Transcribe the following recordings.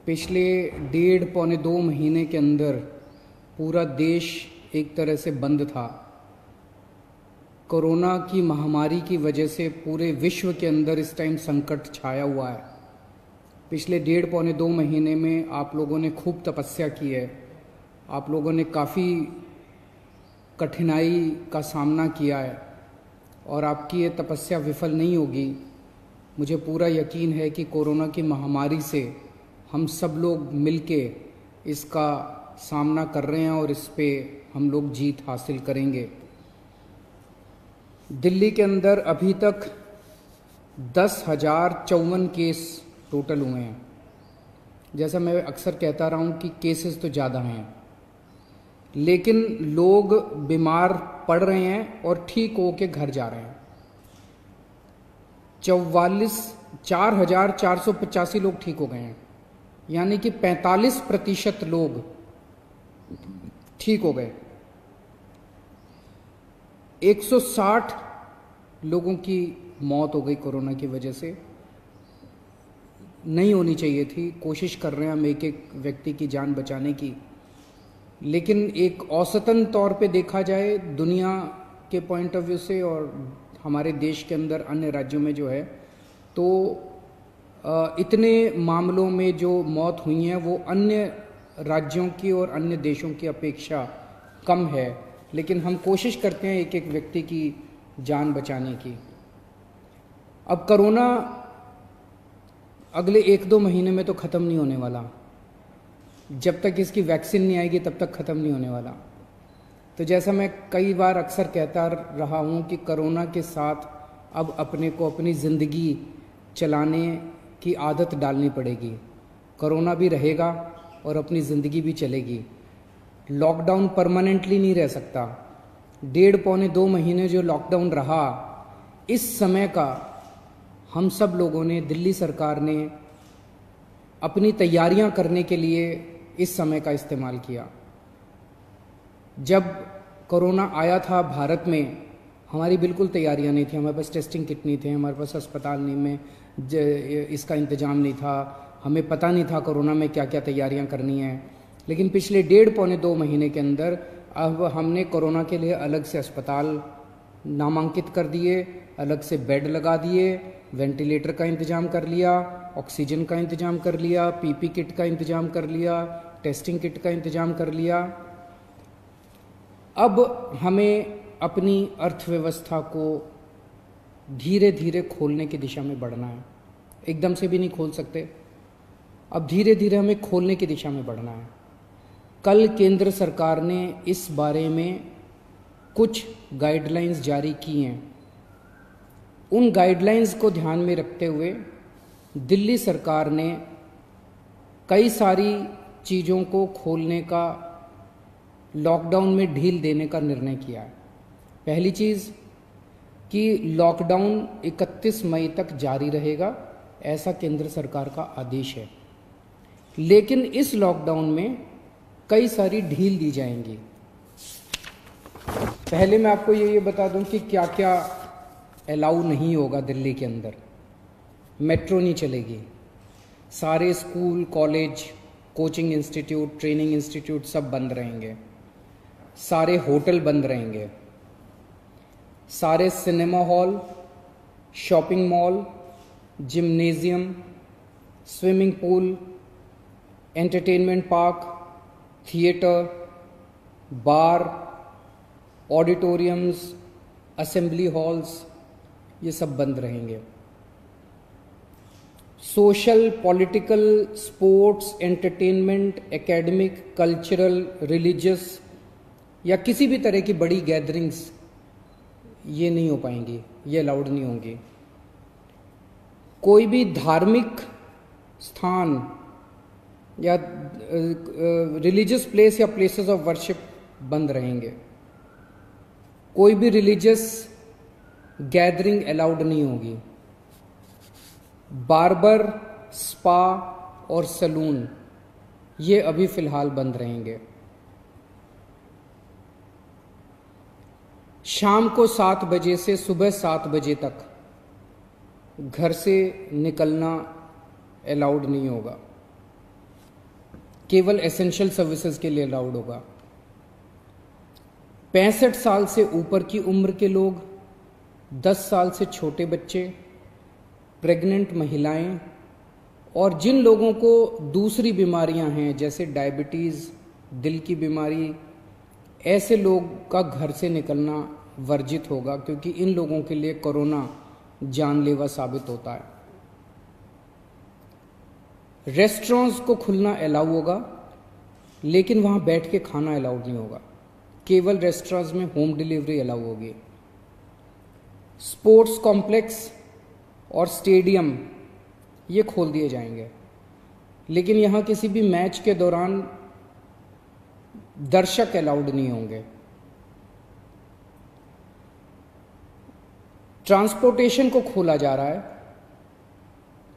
पिछले 1.5-2 महीने के अंदर पूरा देश एक तरह से बंद था। कोरोना की महामारी की वजह से पूरे विश्व के अंदर इस टाइम संकट छाया हुआ है। पिछले 1.5-2 महीने में आप लोगों ने खूब तपस्या की है, आप लोगों ने काफ़ी कठिनाई का सामना किया है और आपकी ये तपस्या विफल नहीं होगी। मुझे पूरा यकीन है कि कोरोना की महामारी से हम सब लोग मिलके इसका सामना कर रहे हैं और इस पे हम लोग जीत हासिल करेंगे। दिल्ली के अंदर अभी तक 10,054 केस टोटल हुए हैं। जैसा मैं अक्सर कहता रहा हूँ कि केसेस तो ज़्यादा हैं, लेकिन लोग बीमार पड़ रहे हैं और ठीक होके घर जा रहे हैं। 4,485 लोग ठीक हो गए हैं, यानी कि 45% लोग ठीक हो गए। 160 लोगों की मौत हो गई कोरोना की वजह से। नहीं होनी चाहिए थी, कोशिश कर रहे हैं हम एक एक व्यक्ति की जान बचाने की, लेकिन एक औसतन तौर पे देखा जाए दुनिया के पॉइंट ऑफ व्यू से और हमारे देश के अंदर अन्य राज्यों में जो है, तो इतने मामलों में जो मौत हुई हैं वो अन्य राज्यों की और अन्य देशों की अपेक्षा कम है, लेकिन हम कोशिश करते हैं एक एक व्यक्ति की जान बचाने की। अब कोरोना अगले 1-2 महीने में तो ख़त्म नहीं होने वाला। जब तक इसकी वैक्सीन नहीं आएगी तब तक ख़त्म नहीं होने वाला। तो जैसा मैं कई बार अक्सर कहता रहा हूँ कि कोरोना के साथ अब अपने को अपनी ज़िंदगी चलाने की आदत डालनी पड़ेगी। कोरोना भी रहेगा और अपनी ज़िंदगी भी चलेगी। लॉकडाउन परमानेंटली नहीं रह सकता। 1.5-2 महीने जो लॉकडाउन रहा, इस समय का हम सब लोगों ने, दिल्ली सरकार ने अपनी तैयारियां करने के लिए इस समय का इस्तेमाल किया। जब कोरोना आया था भारत में, हमारी बिल्कुल तैयारियां नहीं थी। हमारे पास टेस्टिंग किट नहीं थे, हमारे पास अस्पताल नहीं में इसका इंतज़ाम नहीं था, हमें पता नहीं था कोरोना में क्या क्या तैयारियां करनी है। लेकिन पिछले 1.5-2 महीने के अंदर अब हमने कोरोना के लिए अलग से अस्पताल नामांकित कर दिए, अलग से बेड लगा दिए, वेंटिलेटर का इंतज़ाम कर लिया, ऑक्सीजन का इंतज़ाम कर लिया, पीपी किट का इंतज़ाम कर लिया, टेस्टिंग किट का इंतज़ाम कर लिया। अब हमें अपनी अर्थव्यवस्था को धीरे धीरे खोलने की दिशा में बढ़ना है। एकदम से भी नहीं खोल सकते, अब धीरे धीरे हमें खोलने की दिशा में बढ़ना है। कल केंद्र सरकार ने इस बारे में कुछ गाइडलाइंस जारी की हैं। उन गाइडलाइंस को ध्यान में रखते हुए दिल्ली सरकार ने कई सारी चीज़ों को खोलने का, लॉकडाउन में ढील देने का निर्णय किया है। पहली चीज़ कि लॉकडाउन 31 मई तक जारी रहेगा, ऐसा केंद्र सरकार का आदेश है। लेकिन इस लॉकडाउन में कई सारी ढील दी जाएंगी। पहले मैं आपको ये बता दूं कि क्या क्या अलाउ नहीं होगा दिल्ली के अंदर। मेट्रो नहीं चलेगी, सारे school, college, coaching institute, training institute सब बंद रहेंगे, सारे होटल बंद रहेंगे, सारे cinema hall, shopping mall, gymnasium, swimming pool, entertainment park, theatre, bar, auditoriums, assembly halls, ये सब बंद रहेंगे। Social, political, sports, entertainment, academic, cultural, religious या किसी भी तरह की बड़ी गैदरिंग्स ये नहीं हो पाएंगी, ये अलाउड नहीं होंगी। कोई भी धार्मिक स्थान या रिलीजियस प्लेस या प्लेसेस ऑफ वर्शिप बंद रहेंगे। कोई भी रिलीजियस गैदरिंग अलाउड नहीं होगी। बार्बर, स्पा और सलून ये अभी फिलहाल बंद रहेंगे। शाम को 7 बजे से सुबह 7 बजे तक घर से निकलना अलाउड नहीं होगा। केवल एसेंशियल सर्विसेज के लिए अलाउड होगा। 65 साल से ऊपर की उम्र के लोग, 10 साल से छोटे बच्चे, प्रेग्नेंट महिलाएं और जिन लोगों को दूसरी बीमारियां हैं जैसे डायबिटीज़, दिल की बीमारी, ऐसे लोग का घर से निकलना वर्जित होगा, क्योंकि इन लोगों के लिए कोरोना जानलेवा साबित होता है। रेस्टोरेंट्स को खुलना अलाउ होगा, लेकिन वहां बैठ के खाना अलाउड नहीं होगा। केवल रेस्टोरेंट्स में होम डिलीवरी अलाउ होगी। स्पोर्ट्स कॉम्प्लेक्स और स्टेडियम ये खोल दिए जाएंगे, लेकिन यहां किसी भी मैच के दौरान दर्शक अलाउड नहीं होंगे। ट्रांसपोर्टेशन को खोला जा रहा है,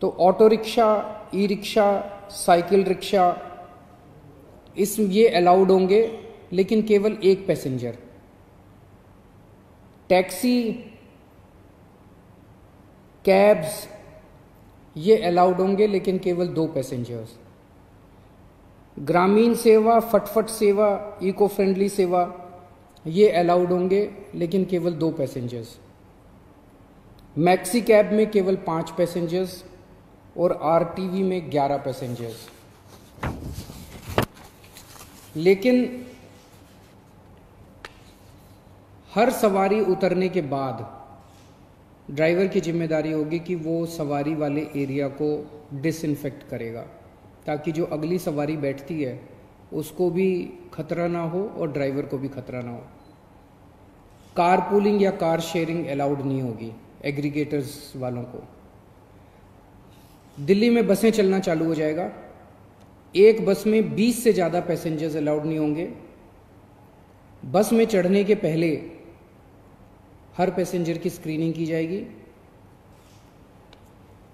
तो auto rickshaw, e rickshaw, cycle rickshaw ये अलाउड होंगे, लेकिन केवल एक पैसेंजर। टैक्सी, कैब्स ये अलाउड होंगे, लेकिन केवल 2 पैसेंजर्स। ग्रामीण सेवा, फटफट सेवा, इको फ्रेंडली सेवा ये अलाउड होंगे, लेकिन केवल 2 पैसेंजर्स। मैक्सी कैब में केवल 5 पैसेंजर्स और आरटीवी में 11 पैसेंजर्स। लेकिन हर सवारी उतरने के बाद ड्राइवर की जिम्मेदारी होगी कि वो सवारी वाले एरिया को डिसइंफेक्ट करेगा, ताकि जो अगली सवारी बैठती है उसको भी खतरा ना हो और ड्राइवर को भी खतरा ना हो। कार पूलिंग या कार शेयरिंग अलाउड नहीं होगी एग्रीगेटर्स वालों को। दिल्ली में बसें चलना चालू हो जाएगा। एक बस में 20 से ज़्यादा पैसेंजर्स अलाउड नहीं होंगे। बस में चढ़ने के पहले हर पैसेंजर की स्क्रीनिंग की जाएगी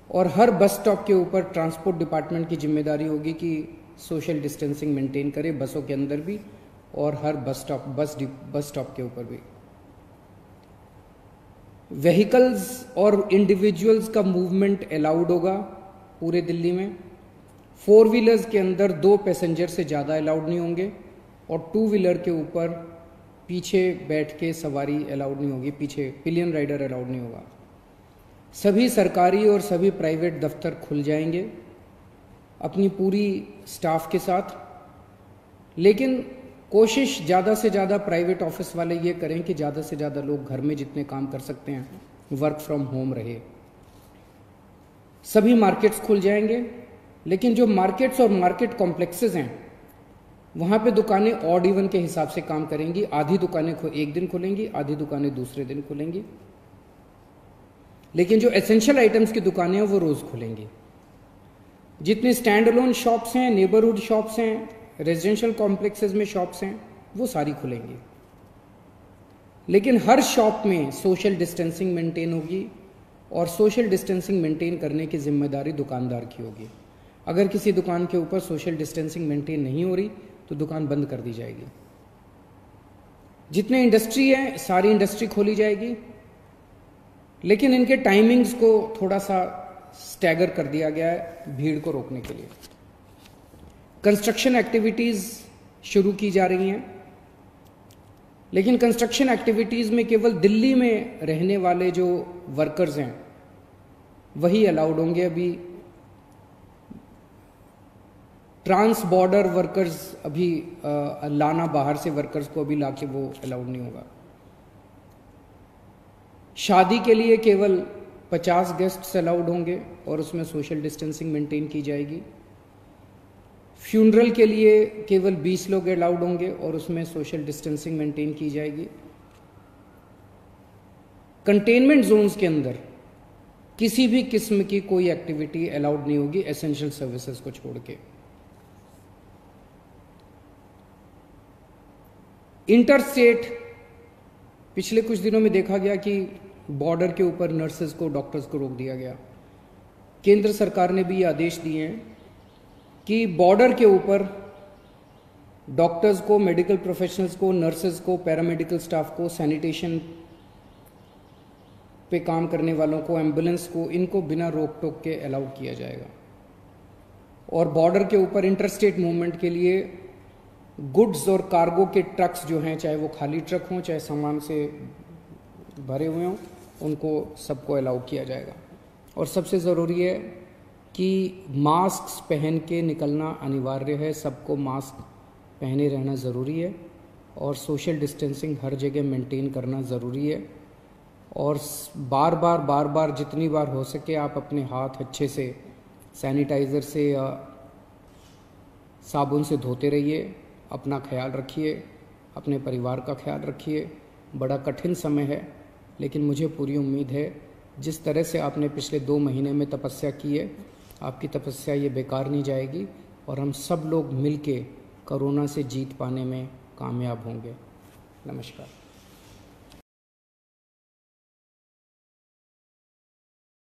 और हर बस स्टॉप के ऊपर ट्रांसपोर्ट डिपार्टमेंट की जिम्मेदारी होगी कि सोशल डिस्टेंसिंग मेंटेन करे, बसों के अंदर भी और हर बस स्टॉप के ऊपर भी। व्हीकल्स और इंडिविजुअल्स का मूवमेंट अलाउड होगा पूरे दिल्ली में। 4 व्हीलर्स के अंदर 2 पैसेंजर से ज़्यादा अलाउड नहीं होंगे और 2 व्हीलर के ऊपर पीछे बैठ के सवारी अलाउड नहीं होगी, पीछे पिलियन राइडर अलाउड नहीं होगा। सभी सरकारी और सभी प्राइवेट दफ्तर खुल जाएंगे अपनी पूरी स्टाफ के साथ, लेकिन कोशिश ज़्यादा से ज़्यादा प्राइवेट ऑफिस वाले ये करें कि ज़्यादा से ज़्यादा लोग घर में जितने काम कर सकते हैं वर्क फ्रॉम होम रहे। सभी मार्केट्स खुल जाएंगे, लेकिन जो मार्केट्स और मार्केट कॉम्प्लेक्सेस हैं वहाँ पे दुकानें ऑड इवन के हिसाब से काम करेंगी। आधी दुकानें एक दिन खुलेंगी, आधी दुकानें दूसरे दिन खुलेंगी, लेकिन जो एसेंशियल आइटम्स की दुकानें हैं वो रोज़ खुलेंगी। जितने स्टैंड अलोन शॉप्स हैं, नेबरहुड शॉप्स हैं, रेजिडेंशियल कॉम्प्लेक्सेस में शॉप्स हैं, वो सारी खुलेंगी, लेकिन हर शॉप में सोशल डिस्टेंसिंग मेंटेन होगी और सोशल डिस्टेंसिंग मेंटेन करने की जिम्मेदारी दुकानदार की होगी। अगर किसी दुकान के ऊपर सोशल डिस्टेंसिंग मेंटेन नहीं हो रही तो दुकान बंद कर दी जाएगी। जितने इंडस्ट्री है सारी इंडस्ट्री खोली जाएगी, लेकिन इनके टाइमिंग्स को थोड़ा सा स्टैगर कर दिया गया है भीड़ को रोकने के लिए। कंस्ट्रक्शन एक्टिविटीज़ शुरू की जा रही हैं, लेकिन कंस्ट्रक्शन एक्टिविटीज़ में केवल दिल्ली में रहने वाले जो वर्कर्स हैं वही अलाउड होंगे। अभी ट्रांस बॉर्डर वर्कर्स अभी लाना, बाहर से वर्कर्स को अभी लाके वो अलाउड नहीं होगा। शादी के लिए केवल 50 गेस्ट्स अलाउड होंगे और उसमें सोशल डिस्टेंसिंग मेंटेन की जाएगी। फ्यूनरल के लिए केवल 20 लोग अलाउड होंगे और उसमें सोशल डिस्टेंसिंग मेंटेन की जाएगी। कंटेनमेंट जोन्स के अंदर किसी भी किस्म की कोई एक्टिविटी अलाउड नहीं होगी एसेंशियल सर्विसेज को छोड़ के। इंटरस्टेट पिछले कुछ दिनों में देखा गया कि बॉर्डर के ऊपर नर्सेज को, डॉक्टर्स को रोक दिया गया। केंद्र सरकार ने भी ये आदेश दिए हैं कि बॉर्डर के ऊपर डॉक्टर्स को, मेडिकल प्रोफेशनल्स को, नर्सेज को, पैरामेडिकल स्टाफ को, सैनिटेशन पे काम करने वालों को, एम्बुलेंस को, इनको बिना रोक टोक के अलाउ किया जाएगा। और बॉर्डर के ऊपर इंटरस्टेट मूवमेंट के लिए गुड्स और कार्गो के ट्रक्स जो हैं, चाहे वो खाली ट्रक हों चाहे सामान से भरे हुए हों, उनको सबको अलाउ किया जाएगा। और सबसे ज़रूरी है कि मास्क पहन के निकलना अनिवार्य है, सबको मास्क पहने रहना ज़रूरी है और सोशल डिस्टेंसिंग हर जगह मेंटेन करना ज़रूरी है। और बार बार जितनी बार हो सके आप अपने हाथ अच्छे से सैनिटाइज़र से या साबुन से धोते रहिए। अपना ख्याल रखिए, अपने परिवार का ख्याल रखिए। बड़ा कठिन समय है, लेकिन मुझे पूरी उम्मीद है जिस तरह से आपने पिछले 2 महीने में तपस्या की है, आपकी तपस्या ये बेकार नहीं जाएगी और हम सब लोग मिलके कोरोना से जीत पाने में कामयाब होंगे। नमस्कार।